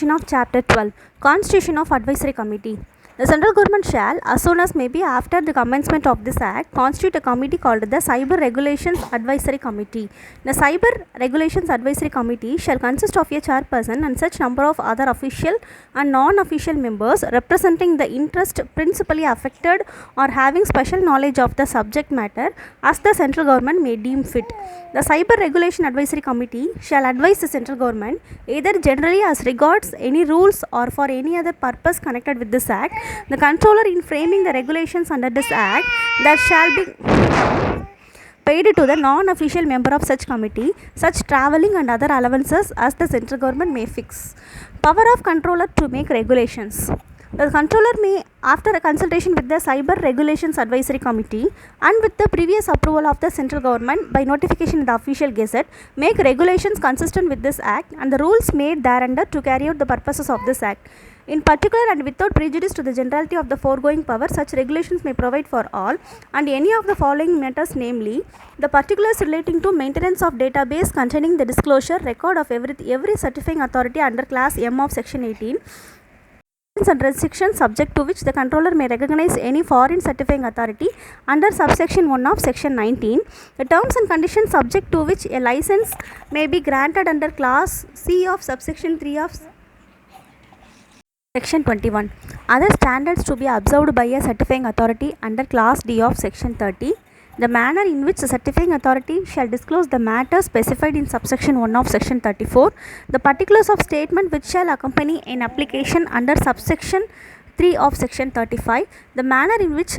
section of Chapter 12, Constitution of Advisory Committee. The central government shall, as soon as may be after the commencement of this Act, constitute a committee called the Cyber Regulations Advisory Committee. The Cyber Regulations Advisory Committee shall consist of a chairperson and such number of other official and non-official members representing the interest principally affected or having special knowledge of the subject matter as the central government may deem fit. The Cyber Regulation Advisory Committee shall advise the central government either generally as regards any rules or for any other purpose connected with this Act. The controller in framing the regulations under this Act that shall be paid to the non-official member of such committee such travelling and other allowances as the central government may fix. Power of controller to make regulations. The controller may, after a consultation with the Cyber Regulations Advisory Committee and with the previous approval of the central government by notification in the official gazette, make regulations consistent with this Act and the rules made thereunder to carry out the purposes of this Act. In particular and without prejudice to the generality of the foregoing power, such regulations may provide for all and any of the following matters, namely, the particulars relating to maintenance of database containing the disclosure record of every certifying authority under Class M of Section 18, and restrictions subject to which the controller may recognize any foreign certifying authority under subsection 1 of section 19, the terms and conditions subject to which a license may be granted under class C of subsection 3 of section 21, other standards to be observed by a certifying authority under class D of section 30, the manner in which the certifying authority shall disclose the matter specified in subsection 1 of section 34, the particulars of statement which shall accompany an application under subsection 3 of section 35, the manner in which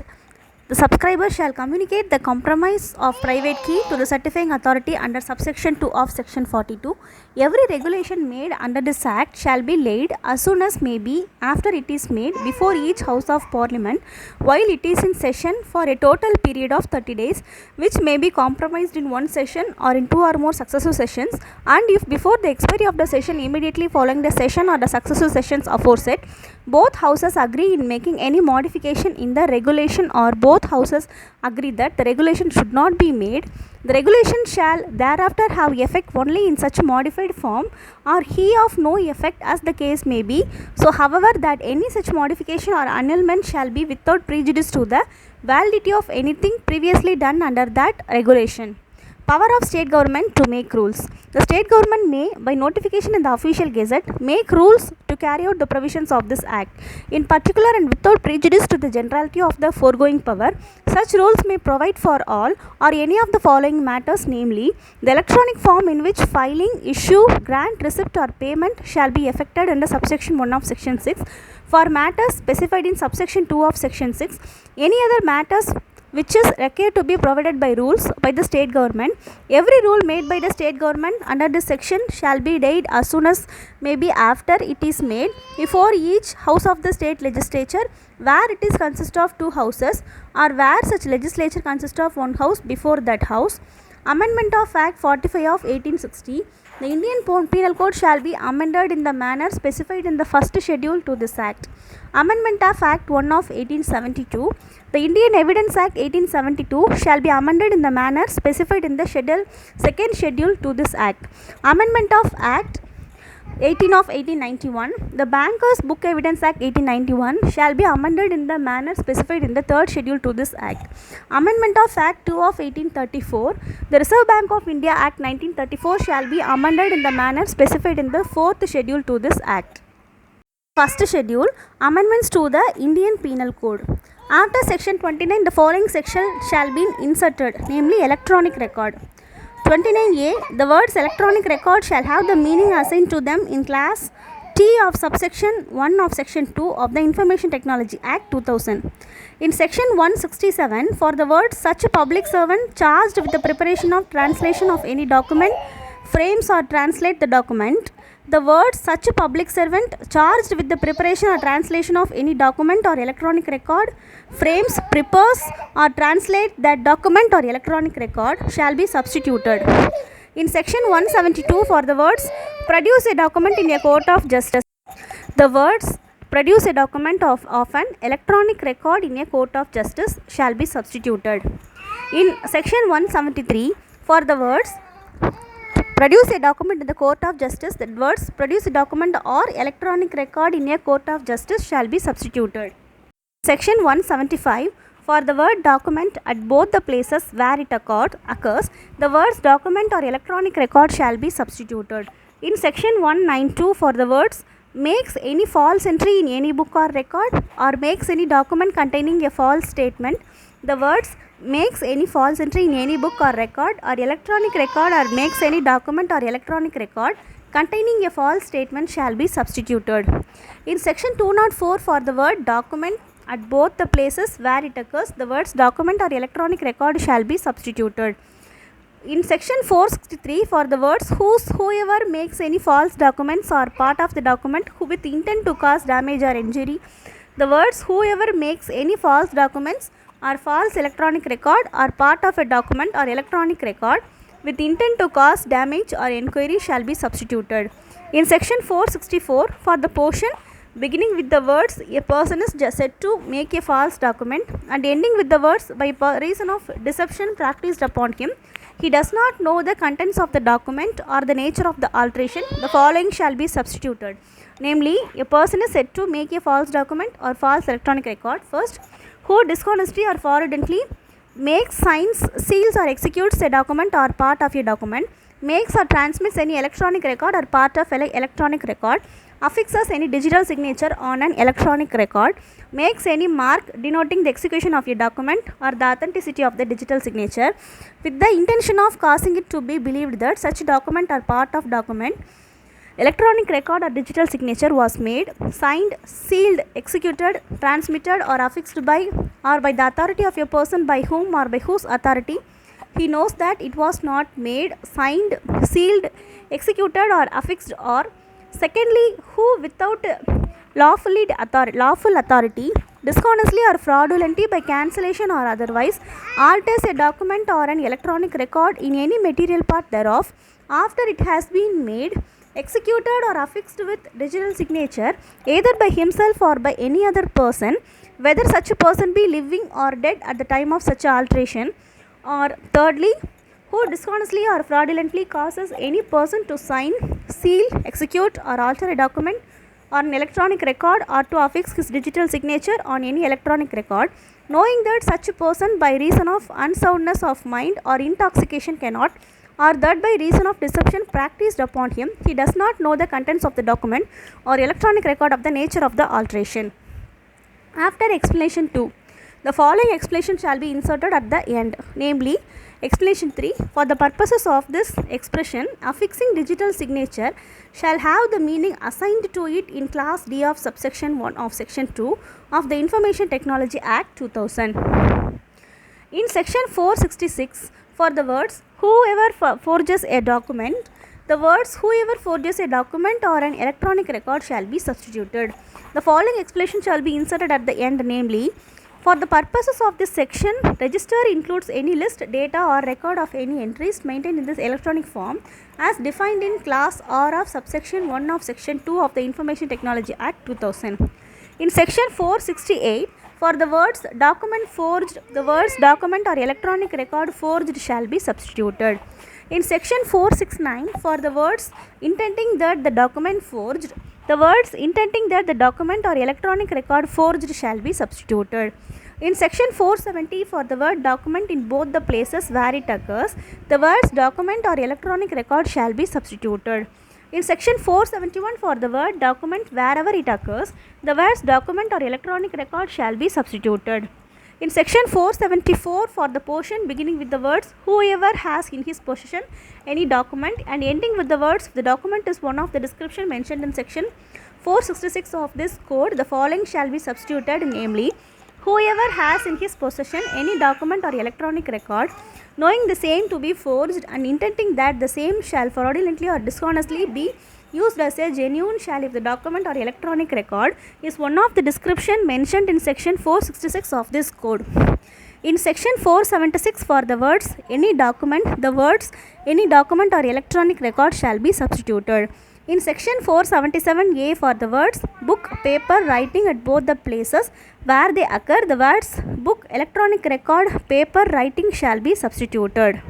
the subscriber shall communicate the compromise of private key to the certifying authority under subsection 2 of section 42. Every regulation made under this Act shall be laid as soon as may be after it is made before each House of Parliament while it is in session for a total period of 30 days, which may be compromised in one session or in two or more successive sessions, and if before the expiry of the session immediately following the session or the successive sessions aforesaid, both houses agree in making any modification in the regulation or both houses agree that the regulation should not be made, the regulation shall thereafter have effect only in such modified form or he of no effect as the case may be. So, however, that any such modification or annulment shall be without prejudice to the validity of anything previously done under that regulation. Power of state government to make rules. The state government may, by notification in the official gazette, make rules to carry out the provisions of this Act. In particular and without prejudice to the generality of the foregoing power, such rules may provide for all or any of the following matters, namely, the electronic form in which filing, issue, grant, receipt or payment shall be effected under subsection 1 of section 6 for matters specified in subsection 2 of section 6, any other matters which is required to be provided by rules by the state government. Every rule made by the state government under this section shall be laid as soon as may be after it is made before each house of the state legislature where it is consist of two houses or where such legislature consists of one house before that house. Amendment of Act 45 of 1860. The Indian Penal Code shall be amended in the manner specified in the first schedule to this Act. Amendment of Act 1 of 1872. The Indian Evidence Act 1872 shall be amended in the manner specified in the second schedule to this Act. Amendment of Act 18 of 1891. The Bankers Book Evidence Act 1891 shall be amended in the manner specified in the third schedule to this Act. Amendment of Act 2 of 1834. The Reserve Bank of India Act 1934 shall be amended in the manner specified in the fourth schedule to this Act. First schedule, amendments to the Indian Penal Code. After section 29, the following section shall be inserted, namely electronic record. 29A. The words electronic record shall have the meaning assigned to them in class T of subsection 1 of section 2 of the Information Technology Act 2000. In section 167, for the words such a public servant charged with the preparation of translation of any document frames or translate the document, the words such a public servant charged with the preparation or translation of any document or electronic record frames, prepares or translate that document or electronic record shall be substituted. In section 172, for the words produce a document in a court of justice, the words produce a document of an electronic record in a court of justice shall be substituted. In section 173, for the words produce a document in the court of justice, the words produce a document or electronic record in a court of justice shall be substituted. Section 175, for the word document at both the places where it occurs, the words document or electronic record shall be substituted. In section 192, for the words makes any false entry in any book or record or makes any document containing a false statement, the words makes any false entry in any book or record or electronic record or makes any document or electronic record containing a false statement shall be substituted. In section 204, for the word document at both the places where it occurs, the words document or electronic record shall be substituted. In section 463, for the words whoever makes any false documents or part of the document with intent to cause damage or injury, the words whoever makes any false documents or false electronic record or part of a document or electronic record with intent to cause damage or inquiry shall be substituted. In section 464, for the portion beginning with the words a person is just said to make a false document and ending with the words by reason of deception practiced upon him, he does not know the contents of the document or the nature of the alteration, the following shall be substituted. Namely, a person is said to make a false document or false electronic record. First, who dishonestly or fraudulently makes, signs, seals or executes a document or part of a document, makes or transmits any electronic record or part of electronic record, affixes any digital signature on an electronic record, makes any mark denoting the execution of a document or the authenticity of the digital signature with the intention of causing it to be believed that such document or part of document, electronic record or digital signature was made, signed, sealed, executed, transmitted or affixed by or by the authority of a person by whom or by whose authority he knows that it was not made, signed, sealed, executed or affixed, or secondly, who without lawful authority, dishonestly or fraudulently by cancellation or otherwise alters a document or an electronic record in any material part thereof after it has been made, executed or affixed with digital signature either by himself or by any other person, whether such a person be living or dead at the time of such alteration, or thirdly, who dishonestly or fraudulently causes any person to sign, seal, execute or alter a document or an electronic record or to affix his digital signature on any electronic record, knowing that such a person by reason of unsoundness of mind or intoxication cannot, or that by reason of deception practiced upon him, he does not know the contents of the document or electronic record of the nature of the alteration. After explanation 2, the following explanation shall be inserted at the end, namely, explanation 3, for the purposes of this expression, affixing digital signature shall have the meaning assigned to it in class D of subsection 1 of section 2 of the Information Technology Act 2000. In section 466, for the words whoever forges a document, the words whoever forges a document or an electronic record shall be substituted. The following explanation shall be inserted at the end, namely, for the purposes of this section, register includes any list, data or record of any entries maintained in this electronic form as defined in class R of subsection 1 of section 2 of the Information Technology Act 2000. In section 468, for the words document forged, the words document or electronic record forged shall be substituted. In section 469, for the words intending that the document forged, the words intending that the document or electronic record forged shall be substituted. In section 470, for the word document in both the places where it occurs, the words document or electronic record shall be substituted. In section 471, for the word document wherever it occurs, the words document or electronic record shall be substituted. In section 474, for the portion beginning with the words whoever has in his possession any document and ending with the words the document is one of the description mentioned in section 466 of this code, the following shall be substituted, namely, whoever has in his possession any document or electronic record, knowing the same to be forged and intending that the same shall fraudulently or dishonestly be used as a genuine shall if the document or electronic record is one of the description mentioned in section 466 of this code. In section 476, for the words any document, the words any document or electronic record shall be substituted. In section 477A, for the words book, paper, writing at both the places where they occur, the words book, electronic record, paper, writing shall be substituted.